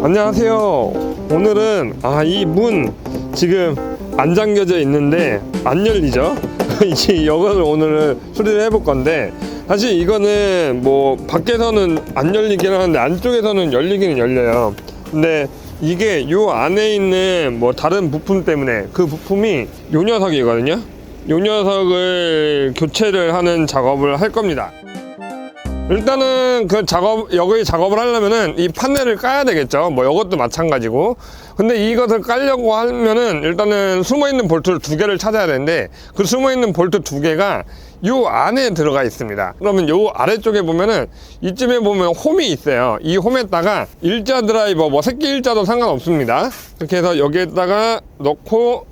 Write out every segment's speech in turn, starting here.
안녕하세요. 오늘은 이 문 지금 안 잠겨져 있는데 안 열리죠? 이거를 오늘 수리를 해볼 건데, 사실 이거는 뭐 밖에서는 안 열리긴 하는데 안쪽에서는 열리기는 열려요. 근데 이게 요 안에 있는 뭐 다른 부품 때문에, 그 부품이 요 녀석이거든요. 요 녀석을 교체를 하는 작업을 할 겁니다. 일단은 여기 작업을 하려면은 이 판넬을 까야 되겠죠. 뭐 이것도 마찬가지고. 근데 이것을 깔려고 하면은 일단은 숨어있는 볼트를 2개를 찾아야 되는데, 그 숨어있는 볼트 2개가 요 안에 들어가 있습니다. 그러면 요 아래쪽에 보면은 이쯤에 보면 홈이 있어요. 이 홈에다가 일자 드라이버, 뭐 새끼 일자도 상관없습니다. 이렇게 해서 여기에다가 넣고,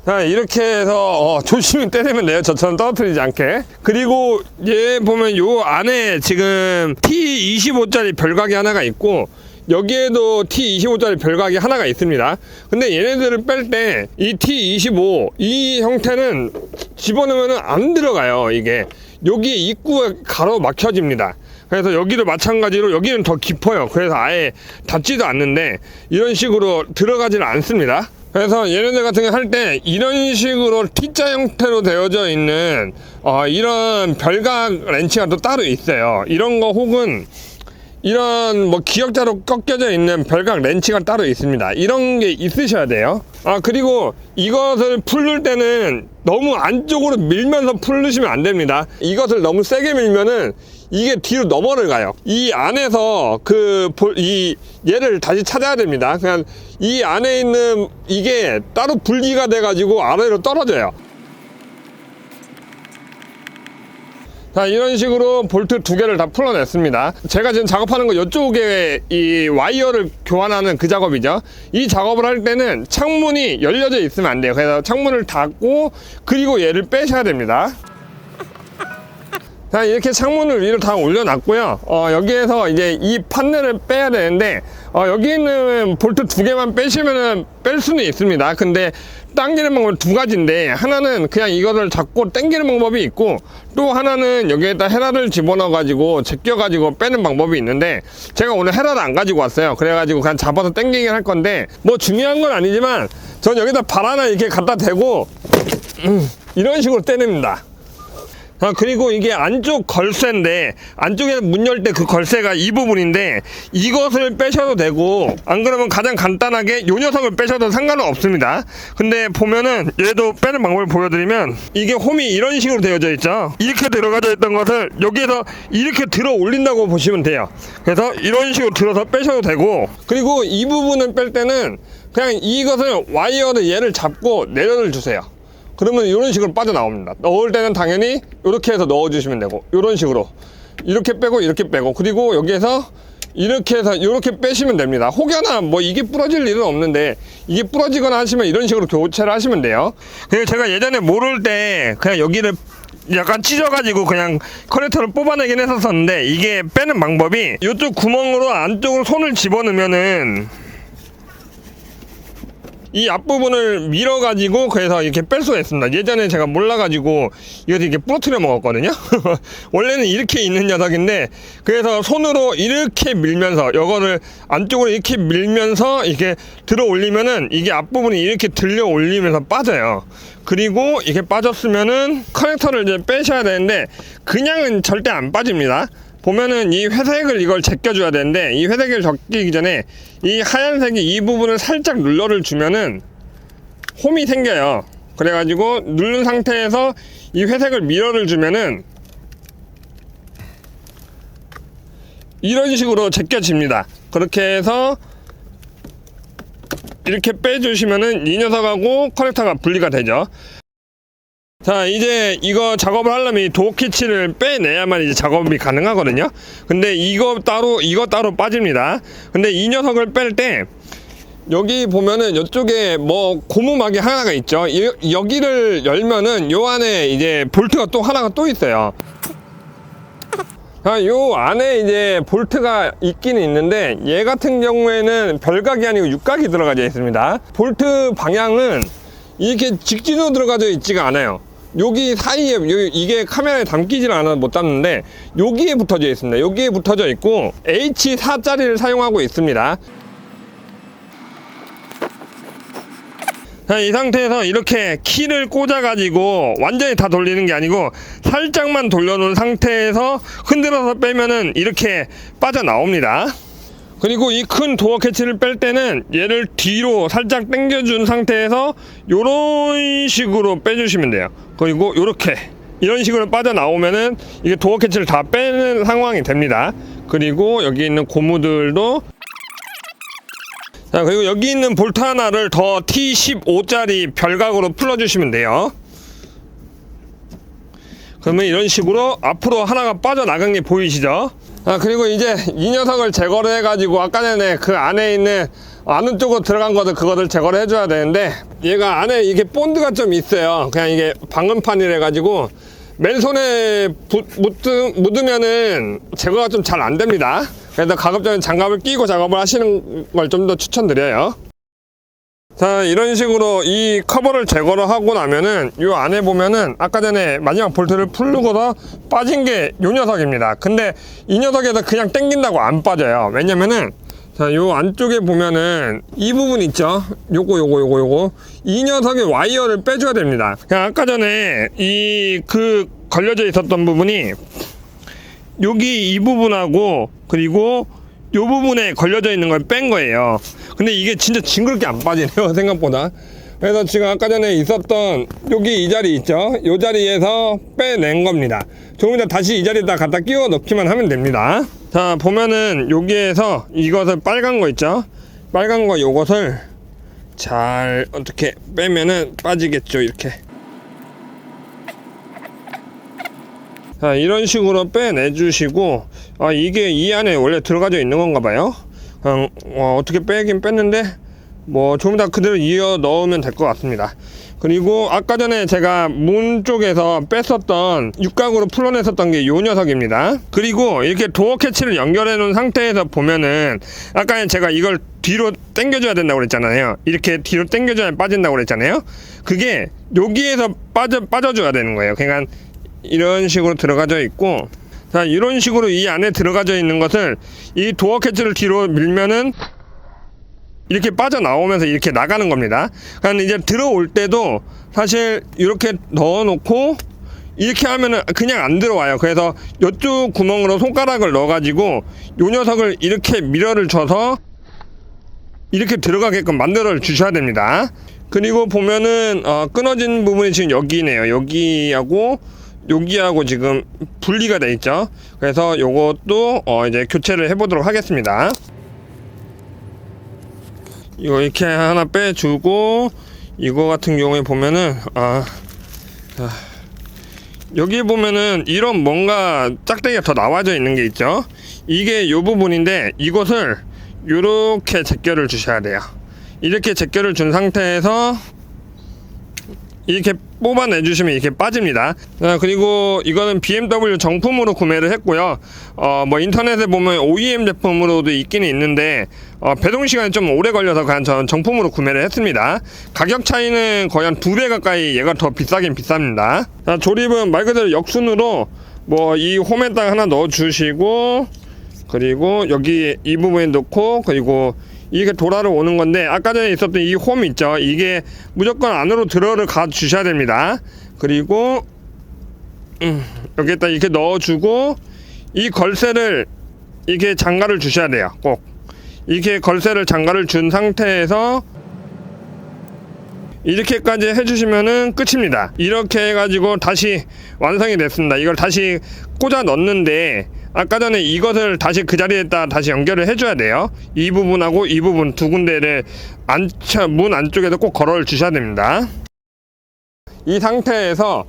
자, 이렇게 해서 조심히 때리면 돼요. 저처럼 떨어뜨리지 않게. 그리고 얘 보면 요 안에 지금 T25짜리 별각이 하나가 있고, 여기에도 T25짜리 별각이 하나가 있습니다. 근데 얘네들을 뺄 때 이 T25 이 형태는 집어넣으면 안 들어가요. 이게 여기 입구가 가로막혀집니다. 그래서 여기도 마찬가지로 여기는 더 깊어요. 그래서 아예 닿지도 않는데 이런 식으로 들어가지는 않습니다. 그래서 얘네들 같은 게 할 때 이런 식으로 T자 형태로 되어져 있는 이런 별각 렌치가 또 따로 있어요. 이런 거 혹은 이런 뭐 기역자로 꺾여져 있는 별각 렌치가 따로 있습니다. 이런 게 있으셔야 돼요. 그리고 이것을 풀릴 때는 너무 안쪽으로 밀면서 풀으시면 안 됩니다. 이것을 너무 세게 밀면은 이게 뒤로 넘어를 가요. 이 안에서 얘를 다시 찾아야 됩니다. 그냥 이 안에 있는 이게 따로 분리가 돼 가지고 아래로 떨어져요. 자, 이런 식으로 볼트 2개를 다 풀어냈습니다. 제가 지금 작업하는 거 이쪽에 이 와이어를 교환하는 그 작업이죠. 이 작업을 할 때는 창문이 열려져 있으면 안 돼요. 그래서 창문을 닫고, 그리고 얘를 빼셔야 됩니다. 자, 이렇게 창문을 위로 다 올려놨고요. 여기에서 이제 이 판넬을 빼야 되는데, 여기 있는 볼트 2개만 빼시면은 뺄 수는 있습니다. 근데 당기는 방법은 2가지인데, 하나는 그냥 이거를 잡고 당기는 방법이 있고, 또 하나는 여기에다 헤라를 집어넣어 가지고 제껴 가지고 빼는 방법이 있는데, 제가 오늘 헤라를 안 가지고 왔어요. 그래가지고 그냥 잡아서 당기긴 할 건데, 뭐 중요한 건 아니지만 전 여기다 발 하나 이렇게 갖다 대고 이런 식으로 때립니다. 그리고 이게 안쪽 걸쇠인데, 안쪽에 문 열 때 그 걸쇠가 이 부분인데, 이것을 빼셔도 되고, 안 그러면 가장 간단하게 요 녀석을 빼셔도 상관은 없습니다. 근데 보면은 얘도 빼는 방법을 보여드리면, 이게 홈이 이런 식으로 되어져 있죠. 이렇게 들어가져 있던 것을 여기에서 이렇게 들어 올린다고 보시면 돼요. 그래서 이런 식으로 들어서 빼셔도 되고, 그리고 이 부분을 뺄 때는 그냥 이것을 와이어를 얘를 잡고 내려를 주세요. 그러면 이런 식으로 빠져나옵니다. 넣을 때는 당연히 이렇게 해서 넣어주시면 되고, 이런 식으로 이렇게 빼고 이렇게 빼고, 그리고 여기에서 이렇게 해서 이렇게 빼시면 됩니다. 혹여나 뭐 이게 부러질 일은 없는데, 이게 부러지거나 하시면 이런 식으로 교체를 하시면 돼요. 그리고 제가 예전에 모를 때 그냥 여기를 약간 찢어가지고 그냥 커넥터를 뽑아내긴 했었는데, 이게 빼는 방법이 이쪽 구멍으로 안쪽으로 손을 집어넣으면은 이 앞부분을 밀어가지고 그래서 이렇게 뺄 수가 있습니다. 예전에 제가 몰라가지고 이것도 이렇게 부러뜨려 먹었거든요. 원래는 이렇게 있는 녀석인데, 그래서 손으로 이렇게 밀면서 이거를 안쪽으로 이렇게 밀면서 이렇게 들어 올리면은 이게 앞부분이 이렇게 들려 올리면서 빠져요. 그리고 이게 빠졌으면은 커넥터를 이제 빼셔야 되는데, 그냥은 절대 안 빠집니다. 보면은 이 회색을 이걸 제껴줘야 되는데, 이 회색을 적기기 전에 이 하얀색이 이 부분을 살짝 눌러를 주면은 홈이 생겨요. 그래가지고 누른 상태에서 이 회색을 밀어를 주면은 이런 식으로 제껴집니다. 그렇게 해서 이렇게 빼주시면은 이 녀석하고 커넥터가 분리가 되죠. 자, 이제 이거 작업을 하려면 이 도어 캐치를 빼내야만 이제 작업이 가능하거든요. 근데 이거 따로 빠집니다. 근데 이 녀석을 뺄 때 여기 보면은 이쪽에 뭐 고무막이 하나가 있죠. 여기를 열면은 요 안에 이제 볼트가 또 하나가 또 있어요. 요 안에 이제 볼트가 있기는 있는데, 얘 같은 경우에는 별각이 아니고 육각이 들어가져 있습니다. 볼트 방향은 이렇게 직진으로 들어가져 있지가 않아요. 여기 사이에 이게 카메라에 담기질 않아서 못 담는데 여기에 붙어져 있습니다. 여기에 붙어져 있고 H4짜리를 사용하고 있습니다. 자, 이 상태에서 이렇게 키를 꽂아 가지고 완전히 다 돌리는 게 아니고 살짝만 돌려놓은 상태에서 흔들어서 빼면은 이렇게 빠져나옵니다. 그리고 이 큰 도어 캐치를 뺄 때는 얘를 뒤로 살짝 당겨준 상태에서 요런 식으로 빼주시면 돼요. 그리고 요렇게 이런 식으로 빠져나오면은 이게 도어 캐치를 다 빼는 상황이 됩니다. 그리고 여기 있는 고무들도, 자, 그리고 여기 있는 볼트 하나를 더 T15짜리 별각으로 풀어주시면 돼요. 그러면 이런 식으로 앞으로 하나가 빠져나간 게 보이시죠? 그리고 이제 이 녀석을 제거를 해가지고 아까 전에 그 안에 있는 안은 쪽으로 들어간 것들 그것을 제거를 해줘야 되는데 얘가 안에 이게 본드가 좀 있어요. 그냥 이게 방음판이라 가지고 맨손에 묻으면은 제거가 좀 잘 안 됩니다. 그래서 가급적이면 장갑을 끼고 작업을 하시는 걸 좀 더 추천드려요. 자, 이런 식으로 이 커버를 제거를 하고 나면은 이 안에 보면은 아까 전에 마지막 볼트를 풀고서 빠진 게 이 녀석입니다. 근데 이 녀석에서 그냥 당긴다고 안 빠져요. 왜냐면은 자, 요 안쪽에 보면은 이 부분 있죠? 요거 이 녀석의 와이어를 빼줘야 됩니다. 그냥 아까 전에 걸려져 있었던 부분이 여기 이 부분하고 그리고 요 부분에 걸려져 있는 걸 뺀 거예요. 근데 이게 진짜 징그럽게 안 빠지네요, 생각보다. 그래서 지금 아까 전에 있었던 여기 이 자리 있죠? 요 자리에서 빼낸 겁니다. 조금 이따 다시 이 자리에다 갖다 끼워 넣기만 하면 됩니다. 자, 보면은 여기에서 이것을 빨간 거 있죠? 빨간 거 요것을 잘 어떻게 빼면은 빠지겠죠, 이렇게. 자, 이런 식으로 빼내주시고, 이게 이 안에 원래 들어가져 있는 건가 봐요. 어떻게 빼긴 뺐는데, 좀 더 그대로 이어 넣으면 될 것 같습니다. 그리고 아까 전에 제가 문 쪽에서 뺐었던 육각으로 풀어냈었던 게 요 녀석입니다. 그리고 이렇게 도어 캐치를 연결해 놓은 상태에서 보면은 아까 제가 이걸 뒤로 당겨줘야 된다고 그랬잖아요. 이렇게 뒤로 당겨줘야 빠진다고 그랬잖아요. 그게 여기에서 빠져줘야 되는 거예요. 그러니까 이런 식으로 들어가져 있고, 자, 이런 식으로 이 안에 들어가져 있는 것을 이 도어 캐치를 뒤로 밀면은 이렇게 빠져나오면서 이렇게 나가는 겁니다. 그러니까 이제 들어올 때도 사실 이렇게 넣어놓고 이렇게 하면은 그냥 안 들어와요. 그래서 이쪽 구멍으로 손가락을 넣어가지고 요 녀석을 이렇게 미러를 쳐서 이렇게 들어가게끔 만들어 주셔야 됩니다. 그리고 보면은 끊어진 부분이 지금 여기네요. 여기하고 지금 분리가 돼 있죠. 그래서 요것도 이제 교체를 해보도록 하겠습니다. 이거 이렇게 하나 빼주고, 이거 같은 경우에 보면은 여기 보면은 이런 뭔가 짝대기가 더 나와져 있는 게 있죠. 이게 요 부분인데 이것을 요렇게 제껴를 주셔야 돼요. 이렇게 제껴를 준 상태에서 이렇게 뽑아내 주시면 이렇게 빠집니다. 그리고 이거는 BMW 정품으로 구매를 했고요. 인터넷에 보면 OEM 제품으로도 있기는 있는데 배송 시간이 좀 오래 걸려서 그냥 전 정품으로 구매를 했습니다. 가격 차이는 거의 한 2배 가까이 얘가 더 비싸긴 비쌉니다. 자, 조립은 말 그대로 역순으로 이 홈에다가 하나 넣어 주시고, 그리고 여기 이 부분에 넣고, 그리고 이게 돌아를 오는 건데 아까 전에 있었던 이 홈 있죠? 이게 무조건 안으로 들어를 가 주셔야 됩니다. 그리고 여기에다 이렇게 넣어주고, 이 걸쇠를 이렇게 장가를 주셔야 돼요. 꼭 이렇게 걸쇠를 장가를 준 상태에서 이렇게까지 해주시면은 끝입니다. 이렇게 해가지고 다시 완성이 됐습니다. 이걸 다시 꽂아 넣는데 아까 전에 이것을 다시 그 자리에다 다시 연결을 해줘야 돼요. 이 부분하고 이 부분 두 군데를 문 안쪽에도 꼭 걸어 주셔야 됩니다. 이 상태에서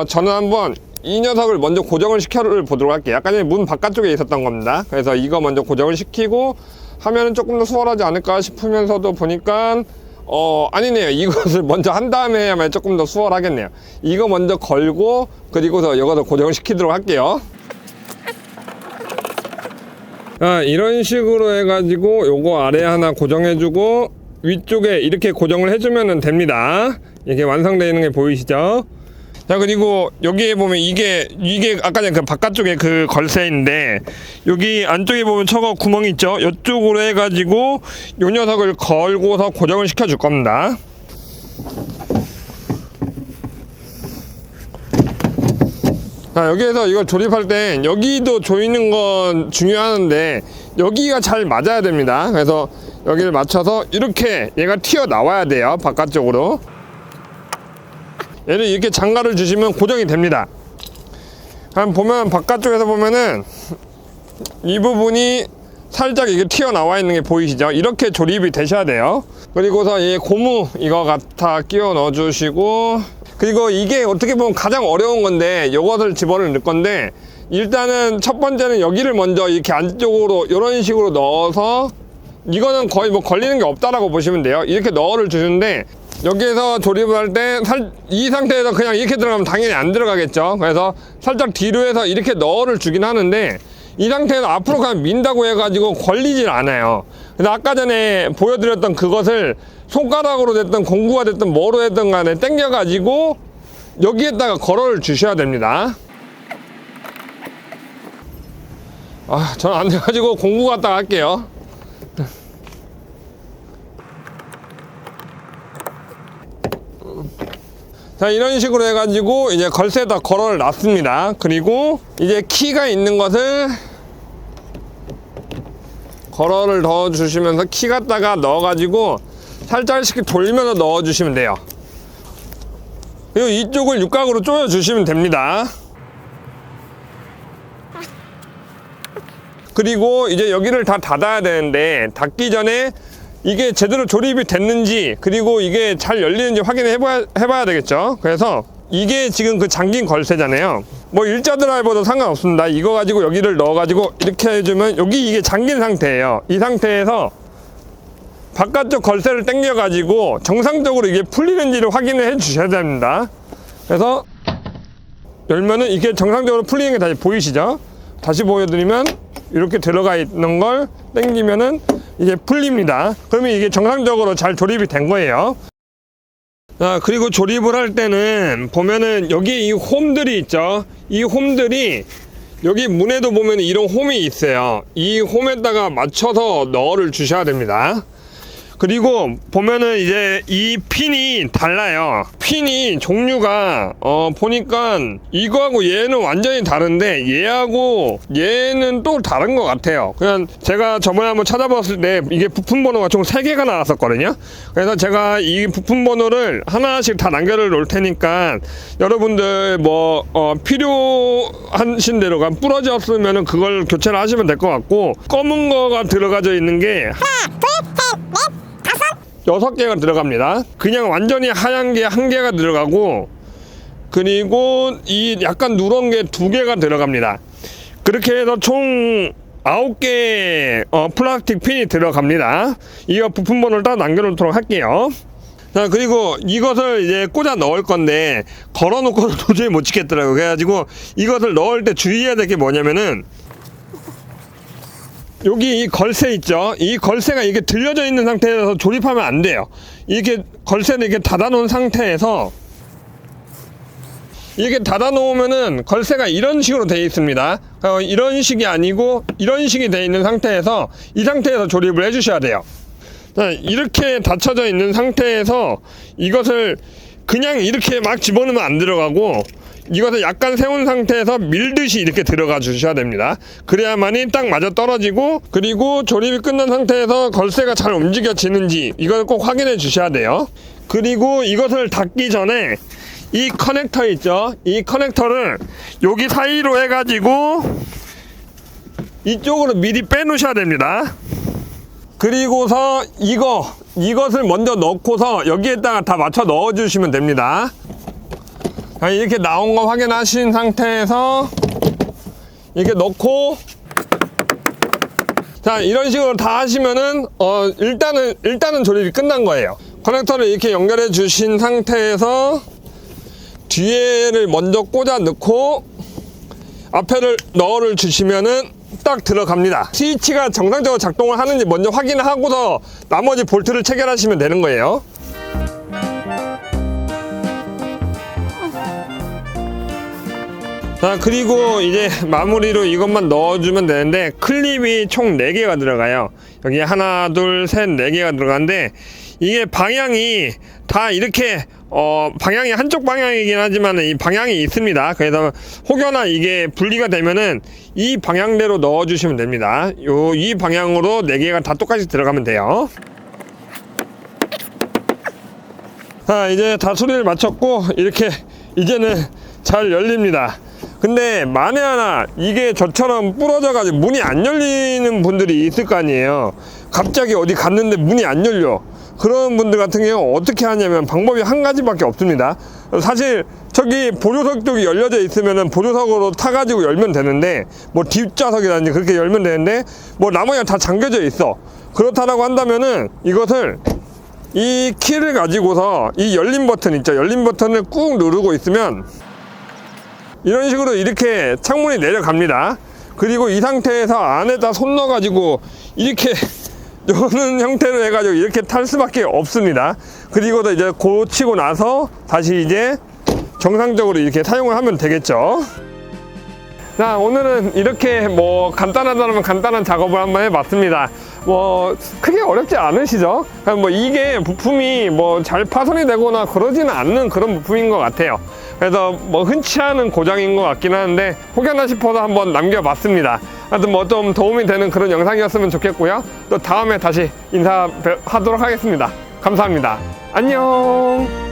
저는 한번 이 녀석을 먼저 고정을 시켜 보도록 할게요. 아까 전에 문 바깥쪽에 있었던 겁니다. 그래서 이거 먼저 고정을 시키고 하면은 조금 더 수월하지 않을까 싶으면서도 보니까 아니네요. 이것을 먼저 한 다음에 해야만 조금 더 수월하겠네요. 이거 먼저 걸고 그리고서 이것을 고정을 시키도록 할게요. 이런 식으로 해가지고 요거 아래 하나 고정해주고 위쪽에 이렇게 고정을 해주면 됩니다. 이게 완성되어 있는 게 보이시죠? 자, 그리고 여기에 보면 이게 아까 전에 그 바깥쪽에 그 걸쇠인데, 여기 안쪽에 보면 저거 구멍이 있죠? 이쪽으로 해가지고 요 녀석을 걸고서 고정을 시켜줄 겁니다. 자, 여기에서 이걸 조립할 땐 여기도 조이는 건 중요한데 여기가 잘 맞아야 됩니다. 그래서 여기를 맞춰서 이렇게 얘가 튀어나와야 돼요, 바깥쪽으로. 얘를 이렇게 장가를 주시면 고정이 됩니다. 보면 바깥쪽에서 보면은 이 부분이 살짝 이게 튀어나와 있는 게 보이시죠? 이렇게 조립이 되셔야 돼요. 그리고서 얘 고무 이거 갖다 끼워 넣어 주시고, 그리고 이게 어떻게 보면 가장 어려운 건데 이것을 집어넣을 건데, 일단은 첫 번째는 여기를 먼저 이렇게 안쪽으로 이런 식으로 넣어서, 이거는 거의 뭐 걸리는 게 없다라고 보시면 돼요. 이렇게 넣어를 주는데 여기에서 조립을 할 때 이 상태에서 그냥 이렇게 들어가면 당연히 안 들어가겠죠. 그래서 살짝 뒤로 해서 이렇게 넣어를 주긴 하는데, 이 상태에서 앞으로 그냥 민다고 해가지고 걸리질 않아요. 그래서 아까 전에 보여드렸던 그것을 손가락으로 됐든 공구가 됐든 뭐로 됐든 간에 당겨가지고 여기에다가 걸어를 주셔야 됩니다. 저는 안 돼가지고 공구 갖다가 할게요. 자, 이런 식으로 해가지고 이제 걸쇠에다 걸어를 놨습니다. 그리고 이제 키가 있는 것을 걸어를 넣어 주시면서 키 갖다가 넣어가지고 살짝씩 돌리면서 넣어 주시면 돼요. 그리고 이쪽을 육각으로 조여 주시면 됩니다. 그리고 이제 여기를 다 닫아야 되는데, 닫기 전에 이게 제대로 조립이 됐는지, 그리고 이게 잘 열리는지 확인해 봐야 되겠죠. 그래서 이게 지금 그 잠긴 걸쇠잖아요. 뭐 일자 드라이버도 상관없습니다. 이거 가지고 여기를 넣어 가지고 이렇게 해주면 여기 이게 잠긴 상태예요. 이 상태에서 바깥쪽 걸쇠를 당겨 가지고 정상적으로 이게 풀리는지를 확인을 해 주셔야 됩니다. 그래서 열면은 이게 정상적으로 풀리는 게 다시 보이시죠? 다시 보여드리면 이렇게 들어가 있는 걸 당기면은 이게 풀립니다. 그러면 이게 정상적으로 잘 조립이 된 거예요. 자, 그리고 조립을 할 때는 보면은 여기 이 홈들이 있죠. 이 홈들이 여기 문에도 보면 이런 홈이 있어요. 이 홈에다가 맞춰서 넣어를 주셔야 됩니다. 그리고 보면은 이제 이 핀이 달라요. 핀이 종류가 보니까 이거하고 얘는 완전히 다른데 얘하고 얘는 또 다른 것 같아요. 그냥 제가 저번에 한번 찾아봤을 때 이게 부품 번호가 총 3개가 나왔었거든요. 그래서 제가 이 부품 번호를 하나씩 다 남겨 놓을 테니까 여러분들 뭐 필요하신 대로 부러졌으면 그걸 교체를 하시면 될 것 같고, 검은 거가 들어가져 있는 게 6개가 들어갑니다. 그냥 완전히 하얀 게 1개가 들어가고, 그리고 이 약간 누런 게 2개가 들어갑니다. 그렇게 해서 총 9개 플라스틱 핀이 들어갑니다. 이거 부품 번호를 딱 남겨놓도록 할게요. 자, 그리고 이것을 이제 꽂아 넣을 건데 걸어 놓고도 도저히 못 찍겠더라고요. 그래가지고 이것을 넣을 때 주의해야 될 게 뭐냐면은, 여기 이 걸쇠 있죠? 이 걸쇠가 이게 들려져 있는 상태에서 조립하면 안 돼요. 이렇게 걸쇠를 이렇게 닫아 놓은 상태에서, 이렇게 닫아 놓으면은 걸쇠가 이런 식으로 되어 있습니다. 이런 식이 아니고 이런 식이 되어 있는 상태에서 이 상태에서 조립을 해 주셔야 돼요. 자, 이렇게 닫혀져 있는 상태에서 이것을 그냥 이렇게 막 집어넣으면 안 들어가고, 이것을 약간 세운 상태에서 밀듯이 이렇게 들어가 주셔야 됩니다. 그래야만이 딱 맞아 떨어지고, 그리고 조립이 끝난 상태에서 걸쇠가 잘 움직여지는지 이걸 꼭 확인해 주셔야 돼요. 그리고 이것을 닫기 전에 이 커넥터 있죠? 이 커넥터를 여기 사이로 해가지고 이쪽으로 미리 빼 놓으셔야 됩니다. 그리고서 이것을 먼저 넣고서 여기에다가 다 맞춰 넣어 주시면 됩니다. 이렇게 나온 거 확인하신 상태에서 이렇게 넣고, 자, 이런 식으로 다 하시면은 일단은 조립이 끝난 거예요. 커넥터를 이렇게 연결해 주신 상태에서 뒤에를 먼저 꽂아 넣고 앞에를 넣어를 주시면은 딱 들어갑니다. 스위치가 정상적으로 작동을 하는지 먼저 확인하고서 나머지 볼트를 체결하시면 되는 거예요. 자, 그리고 이제 마무리로 이것만 넣어주면 되는데, 클립이 총 4개가 들어가요. 여기 하나, 둘, 셋, 4개가 들어가는데, 이게 방향이 다 이렇게 방향이 한쪽 방향이긴 하지만 이 방향이 있습니다. 그래서 혹여나 이게 분리가 되면은 이 방향대로 넣어주시면 됩니다. 이 방향으로 4개가 다 똑같이 들어가면 돼요. 자, 이제 다 수리를 마쳤고, 이렇게 이제는 잘 열립니다. 근데 만에 하나 이게 저처럼 부러져 가지고 문이 안 열리는 분들이 있을 거 아니에요. 갑자기 어디 갔는데 문이 안 열려. 그런 분들 같은 경우 어떻게 하냐면 방법이 한 가지밖에 없습니다. 사실 저기 보조석 쪽이 열려져 있으면은 보조석으로 타가지고 열면 되는데, 뭐 뒷좌석이라든지 그렇게 열면 되는데, 뭐 나머지가 다 잠겨져 있어. 그렇다라고 한다면은 이것을 이 키를 가지고서 이 열림 버튼 있죠. 열림 버튼을 꾹 누르고 있으면 이런 식으로 이렇게 창문이 내려갑니다. 그리고 이 상태에서 안에다 손 넣어가지고 이렇게 여는 형태로 해가지고 이렇게 탈 수밖에 없습니다. 그리고 이제 고치고 나서 다시 이제 정상적으로 이렇게 사용을 하면 되겠죠. 자, 오늘은 이렇게 뭐 간단하다면 간단한 작업을 한번 해봤습니다. 뭐 크게 어렵지 않으시죠? 뭐 이게 부품이 뭐 잘 파손이 되거나 그러지는 않는 그런 부품인 것 같아요. 그래서 뭐 흔치 않은 고장인 것 같긴 하는데 혹여나 싶어서 한번 남겨봤습니다. 하여튼 뭐 좀 도움이 되는 그런 영상이었으면 좋겠고요. 또 다음에 다시 인사하도록 하겠습니다. 감사합니다. 안녕.